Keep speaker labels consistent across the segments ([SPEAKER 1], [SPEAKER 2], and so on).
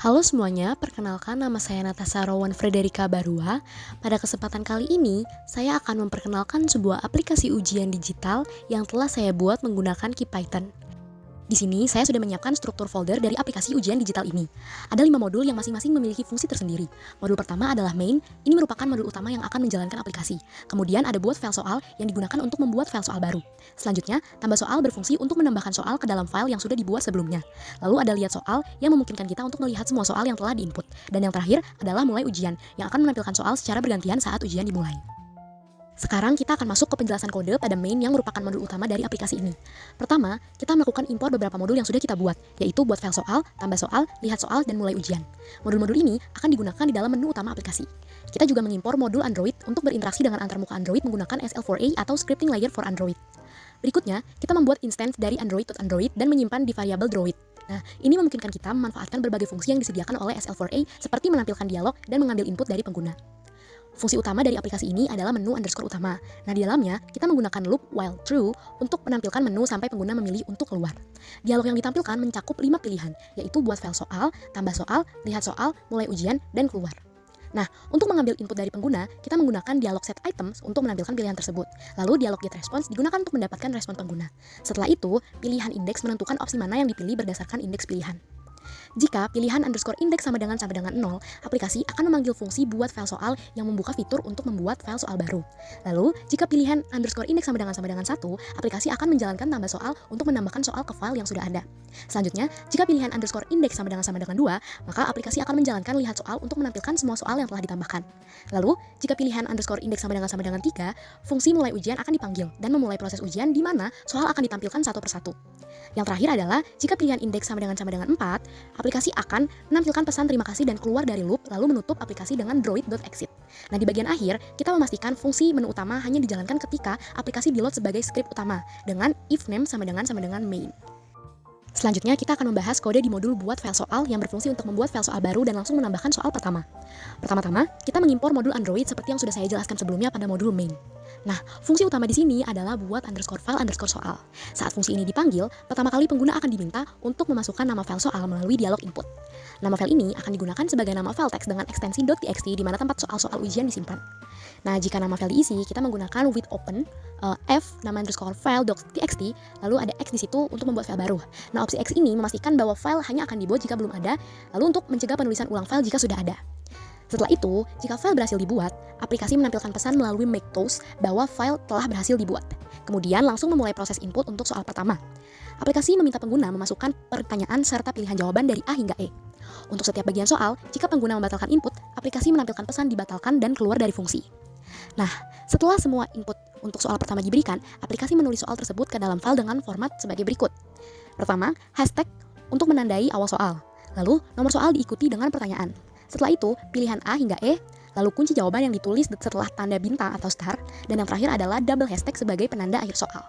[SPEAKER 1] Halo semuanya, perkenalkan nama saya Natasha Rowan Frederica Barua. Pada kesempatan kali ini, saya akan memperkenalkan sebuah aplikasi ujian digital yang telah saya buat menggunakan KeyPython. Di sini, saya sudah menyiapkan struktur folder dari aplikasi ujian digital ini. Ada 5 modul yang masing-masing memiliki fungsi tersendiri. Modul pertama adalah main, ini merupakan modul utama yang akan menjalankan aplikasi. Kemudian ada buat file soal yang digunakan untuk membuat file soal baru. Selanjutnya, tambah soal berfungsi untuk menambahkan soal ke dalam file yang sudah dibuat sebelumnya. Lalu ada lihat soal yang memungkinkan kita untuk melihat semua soal yang telah diinput. Dan yang terakhir adalah mulai ujian yang akan menampilkan soal secara bergantian saat ujian dimulai. Sekarang kita akan masuk ke penjelasan kode pada main yang merupakan modul utama dari aplikasi ini. Pertama, kita melakukan import beberapa modul yang sudah kita buat, yaitu buat file soal, tambah soal, lihat soal, dan mulai ujian. Modul-modul ini akan digunakan di dalam menu utama aplikasi. Kita juga mengimpor modul Android untuk berinteraksi dengan antarmuka Android menggunakan SL4A atau Scripting Layer for Android. Berikutnya, kita membuat instance dari Android dan menyimpan di variabel Droid. Nah, ini memungkinkan kita memanfaatkan berbagai fungsi yang disediakan oleh SL4A seperti menampilkan dialog dan mengambil input dari pengguna. Fungsi utama dari aplikasi ini adalah menu underscore utama. Nah, di dalamnya kita menggunakan loop while true untuk menampilkan menu sampai pengguna memilih untuk keluar. Dialog yang ditampilkan mencakup 5 pilihan, yaitu buat file soal, tambah soal, lihat soal, mulai ujian, dan keluar. Nah, untuk mengambil input dari pengguna, kita menggunakan dialog set items untuk menampilkan pilihan tersebut. Lalu dialog get response digunakan untuk mendapatkan respon pengguna. Setelah itu, pilihan indeks menentukan opsi mana yang dipilih berdasarkan indeks pilihan. Jika pilihan underscore indeks sama dengan 0, aplikasi akan memanggil fungsi buat file soal yang membuka fitur untuk membuat file soal baru. Lalu, jika pilihan underscore indeks sama dengan 1, aplikasi akan menjalankan tambah soal untuk menambahkan soal ke file yang sudah ada. Selanjutnya, jika pilihan underscore indeks sama dengan 2, maka aplikasi akan menjalankan lihat soal untuk menampilkan semua soal yang telah ditambahkan. Lalu, jika pilihan underscore indeks sama dengan 3, fungsi mulai ujian akan dipanggil dan memulai proses ujian di mana soal akan ditampilkan satu persatu. Yang terakhir adalah, jika pilihan indeks sama dengan 4, aplikasi akan menampilkan pesan terima kasih dan keluar dari loop lalu menutup aplikasi dengan droid.exit. Nah, di bagian akhir, kita memastikan fungsi menu utama hanya dijalankan ketika aplikasi di-load sebagai script utama dengan if name sama dengan main. Selanjutnya, kita akan membahas kode di modul buat file soal yang berfungsi untuk membuat file soal baru dan langsung menambahkan soal pertama. Pertama-tama, kita mengimpor modul Android seperti yang sudah saya jelaskan sebelumnya pada modul main. Nah, fungsi utama di sini adalah buat underscore file underscore soal. Saat fungsi ini dipanggil, pertama kali pengguna akan diminta untuk memasukkan nama file soal melalui dialog input. Nama file ini akan digunakan sebagai nama file teks dengan ekstensi .txt di mana tempat soal-soal ujian disimpan. Nah, jika nama file diisi, kita menggunakan with open, f, nama underscore file.txt, lalu ada x di situ untuk membuat file baru. Nah, opsi x ini memastikan bahwa file hanya akan dibuat jika belum ada, lalu untuk mencegah penulisan ulang file jika sudah ada. Setelah itu, jika file berhasil dibuat, aplikasi menampilkan pesan melalui make toast bahwa file telah berhasil dibuat. Kemudian langsung memulai proses input untuk soal pertama. Aplikasi meminta pengguna memasukkan pertanyaan serta pilihan jawaban dari A hingga E. Untuk setiap bagian soal, jika pengguna membatalkan input, aplikasi menampilkan pesan dibatalkan dan keluar dari fungsi. Nah, setelah semua input untuk soal pertama diberikan, aplikasi menulis soal tersebut ke dalam file dengan format sebagai berikut. Pertama, hashtag untuk menandai awal soal. Lalu, nomor soal diikuti dengan pertanyaan. Setelah itu, pilihan A hingga E, lalu kunci jawaban yang ditulis setelah tanda bintang atau star, dan yang terakhir adalah double hashtag sebagai penanda akhir soal.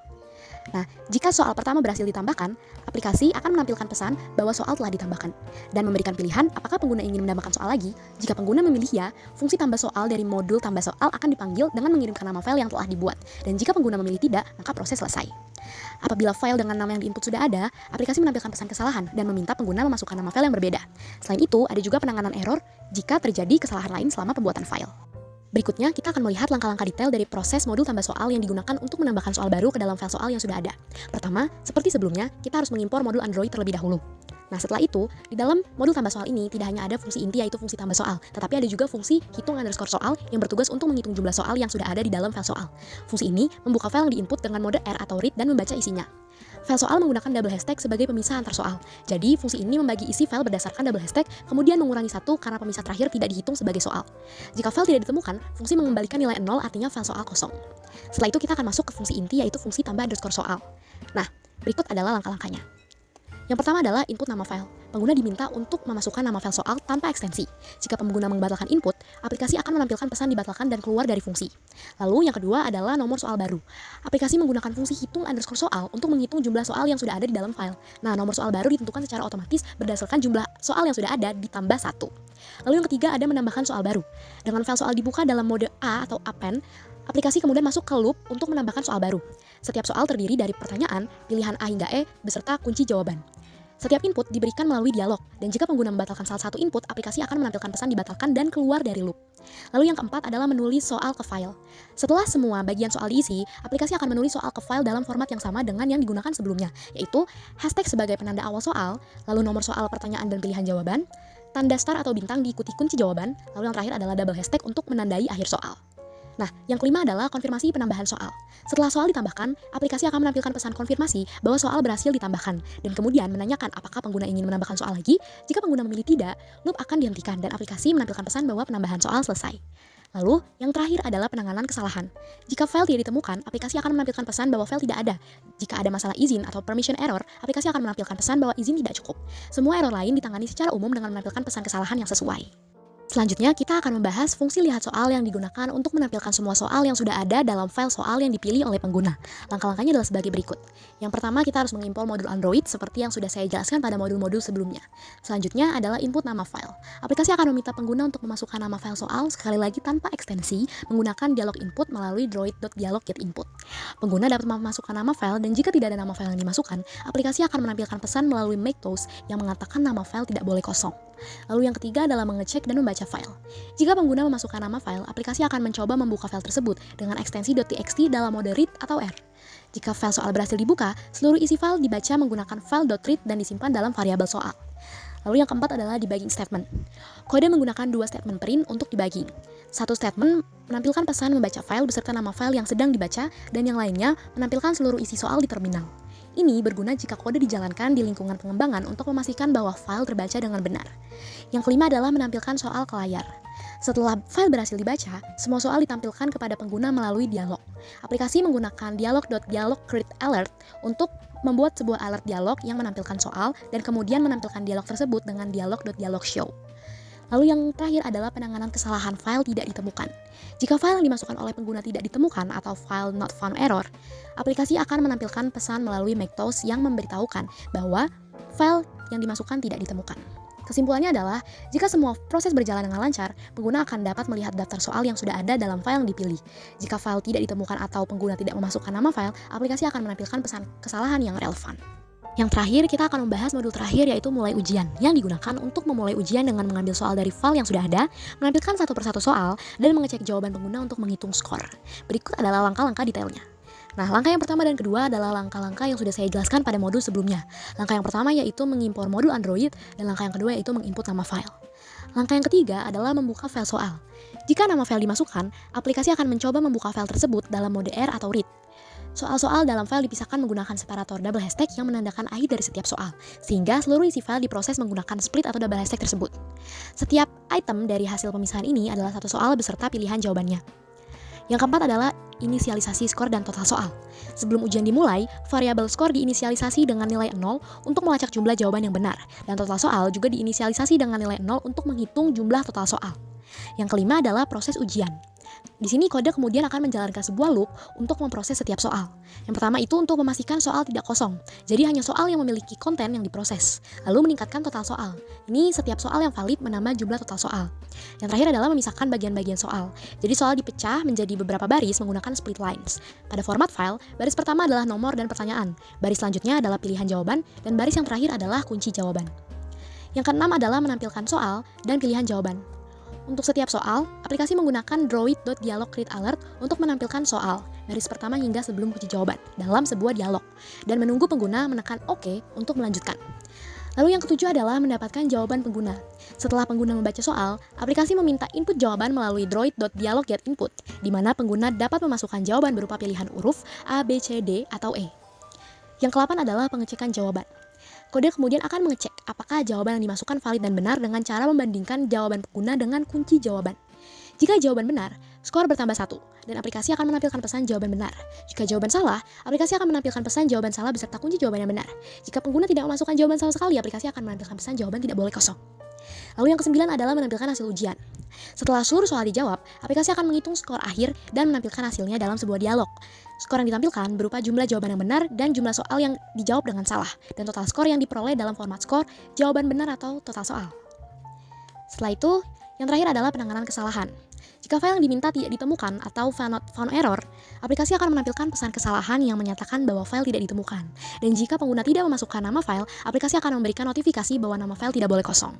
[SPEAKER 1] Nah, jika soal pertama berhasil ditambahkan, aplikasi akan menampilkan pesan bahwa soal telah ditambahkan dan memberikan pilihan apakah pengguna ingin menambahkan soal lagi. Jika pengguna memilih ya, fungsi tambah soal dari modul tambah soal akan dipanggil dengan mengirimkan nama file yang telah dibuat. Dan jika pengguna memilih tidak, maka proses selesai. Apabila file dengan nama yang diinput sudah ada, aplikasi menampilkan pesan kesalahan dan meminta pengguna memasukkan nama file yang berbeda. Selain itu, ada juga penanganan error jika terjadi kesalahan lain selama pembuatan file. Berikutnya, kita akan melihat langkah-langkah detail dari proses modul tambah soal yang digunakan untuk menambahkan soal baru ke dalam file soal yang sudah ada. Pertama, seperti sebelumnya, kita harus mengimpor modul Android terlebih dahulu. Nah, setelah itu, di dalam modul tambah soal ini tidak hanya ada fungsi inti yaitu fungsi tambah soal, tetapi ada juga fungsi hitung underscore soal yang bertugas untuk menghitung jumlah soal yang sudah ada di dalam file soal. Fungsi ini membuka file yang diinput dengan mode R atau read dan membaca isinya. File soal menggunakan double hashtag sebagai pemisah antar soal. Jadi, fungsi ini membagi isi file berdasarkan double hashtag, kemudian mengurangi 1 karena pemisah terakhir tidak dihitung sebagai soal. Jika file tidak ditemukan, fungsi mengembalikan nilai 0 artinya file soal kosong. Setelah itu kita akan masuk ke fungsi inti yaitu fungsi tambah underscore soal. Nah, berikut adalah langkah-langkahnya. Yang pertama adalah input nama file. Pengguna diminta untuk memasukkan nama file soal tanpa ekstensi. Jika pengguna membatalkan input, aplikasi akan menampilkan pesan dibatalkan dan keluar dari fungsi. Lalu yang kedua adalah nomor soal baru. Aplikasi menggunakan fungsi hitung underscore soal untuk menghitung jumlah soal yang sudah ada di dalam file. Nah, nomor soal baru ditentukan secara otomatis berdasarkan jumlah soal yang sudah ada ditambah 1. Lalu yang ketiga ada menambahkan soal baru. Dengan file soal dibuka dalam mode A atau append, aplikasi kemudian masuk ke loop untuk menambahkan soal baru. Setiap soal terdiri dari pertanyaan, pilihan A hingga E, beserta kunci jawaban. Setiap input diberikan melalui dialog, dan jika pengguna membatalkan salah satu input, aplikasi akan menampilkan pesan dibatalkan dan keluar dari loop. Lalu yang keempat adalah menulis soal ke file. Setelah semua bagian soal diisi, aplikasi akan menulis soal ke file dalam format yang sama dengan yang digunakan sebelumnya, yaitu hashtag sebagai penanda awal soal, lalu nomor soal pertanyaan dan pilihan jawaban, tanda star atau bintang diikuti kunci jawaban, lalu yang terakhir adalah double hashtag untuk menandai akhir soal. Nah, yang kelima adalah konfirmasi penambahan soal. Setelah soal ditambahkan, aplikasi akan menampilkan pesan konfirmasi bahwa soal berhasil ditambahkan, dan kemudian menanyakan apakah pengguna ingin menambahkan soal lagi. Jika pengguna memilih tidak, loop akan dihentikan dan aplikasi menampilkan pesan bahwa penambahan soal selesai. Lalu, yang terakhir adalah penanganan kesalahan. Jika file tidak ditemukan, aplikasi akan menampilkan pesan bahwa file tidak ada. Jika ada masalah izin atau permission error, aplikasi akan menampilkan pesan bahwa izin tidak cukup. Semua error lain ditangani secara umum dengan menampilkan pesan kesalahan yang sesuai. Selanjutnya, kita akan membahas fungsi lihat soal yang digunakan untuk menampilkan semua soal yang sudah ada dalam file soal yang dipilih oleh pengguna. Langkah-langkahnya adalah sebagai berikut. Yang pertama, kita harus mengimpor modul Android seperti yang sudah saya jelaskan pada modul-modul sebelumnya. Selanjutnya adalah input nama file. Aplikasi akan meminta pengguna untuk memasukkan nama file soal sekali lagi tanpa ekstensi menggunakan dialog input melalui droid.dialog.getInput. Pengguna dapat memasukkan nama file, dan jika tidak ada nama file yang dimasukkan, aplikasi akan menampilkan pesan melalui make_toast yang mengatakan nama file tidak boleh kosong. Lalu yang ketiga adalah mengecek dan membaca file. Jika pengguna memasukkan nama file, aplikasi akan mencoba membuka file tersebut dengan ekstensi .txt dalam mode read atau R. Jika file soal berhasil dibuka, seluruh isi file dibaca menggunakan file.read dan disimpan dalam variabel soal. Lalu yang keempat adalah debugging statement. Kode menggunakan dua statement print untuk debugging. Satu statement menampilkan pesan membaca file beserta nama file yang sedang dibaca, dan yang lainnya menampilkan seluruh isi soal di terminal. Ini berguna jika kode dijalankan di lingkungan pengembangan untuk memastikan bahwa file terbaca dengan benar. Yang kelima adalah menampilkan soal ke layar. Setelah file berhasil dibaca, semua soal ditampilkan kepada pengguna melalui dialog. Aplikasi menggunakan dialog.dialog_create_alert untuk membuat sebuah alert dialog yang menampilkan soal dan kemudian menampilkan dialog tersebut dengan dialog.dialog_show. Lalu yang terakhir adalah penanganan kesalahan file tidak ditemukan. Jika file yang dimasukkan oleh pengguna tidak ditemukan atau file not found error, aplikasi akan menampilkan pesan melalui make_toast yang memberitahukan bahwa file yang dimasukkan tidak ditemukan. Kesimpulannya adalah, jika semua proses berjalan dengan lancar, pengguna akan dapat melihat daftar soal yang sudah ada dalam file yang dipilih. Jika file tidak ditemukan atau pengguna tidak memasukkan nama file, aplikasi akan menampilkan pesan kesalahan yang relevan. Yang terakhir, kita akan membahas modul terakhir, yaitu mulai ujian, yang digunakan untuk memulai ujian dengan mengambil soal dari file yang sudah ada, menampilkan satu persatu soal, dan mengecek jawaban pengguna untuk menghitung skor. Berikut adalah langkah-langkah detailnya. Nah, langkah yang pertama dan kedua adalah langkah-langkah yang sudah saya jelaskan pada modul sebelumnya. Langkah yang pertama yaitu mengimpor modul Android, dan langkah yang kedua yaitu menginput nama file. Langkah yang ketiga adalah membuka file soal. Jika nama file dimasukkan, aplikasi akan mencoba membuka file tersebut dalam mode R atau read. Soal-soal dalam file dipisahkan menggunakan separator double hashtag yang menandakan akhir dari setiap soal, sehingga seluruh isi file diproses menggunakan split atau double hashtag tersebut. Setiap item dari hasil pemisahan ini adalah satu soal beserta pilihan jawabannya. Yang keempat adalah inisialisasi skor dan total soal. Sebelum ujian dimulai, variabel skor diinisialisasi dengan nilai 0 untuk melacak jumlah jawaban yang benar, dan total soal juga diinisialisasi dengan nilai 0 untuk menghitung jumlah total soal. Yang kelima adalah proses ujian. Di sini kode kemudian akan menjalankan sebuah loop untuk memproses setiap soal. Yang pertama itu untuk memastikan soal tidak kosong. Jadi hanya soal yang memiliki konten yang diproses. Lalu meningkatkan total soal. Ini setiap soal yang valid menambah jumlah total soal. Yang terakhir adalah memisahkan bagian-bagian soal. Jadi soal dipecah menjadi beberapa baris menggunakan split lines. Pada format file, baris pertama adalah nomor dan pertanyaan. Baris selanjutnya adalah pilihan jawaban, dan baris yang terakhir adalah kunci jawaban. Yang keenam adalah menampilkan soal dan pilihan jawaban. Untuk setiap soal, aplikasi menggunakan droid.dialog_create_alert untuk menampilkan soal, baris pertama hingga sebelum kunci jawaban, dalam sebuah dialog, dan menunggu pengguna menekan OK untuk melanjutkan. Lalu yang ketujuh adalah mendapatkan jawaban pengguna. Setelah pengguna membaca soal, aplikasi meminta input jawaban melalui droid.dialog_getInput, di mana pengguna dapat memasukkan jawaban berupa pilihan huruf A, B, C, D, atau E. Yang ke-8 adalah pengecekan jawaban. Kode kemudian akan mengecek apakah jawaban yang dimasukkan valid dan benar dengan cara membandingkan jawaban pengguna dengan kunci jawaban. Jika jawaban benar, skor bertambah 1, dan aplikasi akan menampilkan pesan jawaban benar. Jika jawaban salah, aplikasi akan menampilkan pesan jawaban salah beserta kunci jawaban yang benar. Jika pengguna tidak memasukkan jawaban sama sekali, aplikasi akan menampilkan pesan jawaban tidak boleh kosong. Lalu yang ke-9 adalah menampilkan hasil ujian. Setelah seluruh soal dijawab, aplikasi akan menghitung skor akhir dan menampilkan hasilnya dalam sebuah dialog. Skor yang ditampilkan berupa jumlah jawaban yang benar dan jumlah soal yang dijawab dengan salah, dan total skor yang diperoleh dalam format skor, jawaban benar atau total soal. Setelah itu, yang terakhir adalah penanganan kesalahan. Jika file yang diminta tidak ditemukan atau file not found error, aplikasi akan menampilkan pesan kesalahan yang menyatakan bahwa file tidak ditemukan. Dan jika pengguna tidak memasukkan nama file, aplikasi akan memberikan notifikasi bahwa nama file tidak boleh kosong.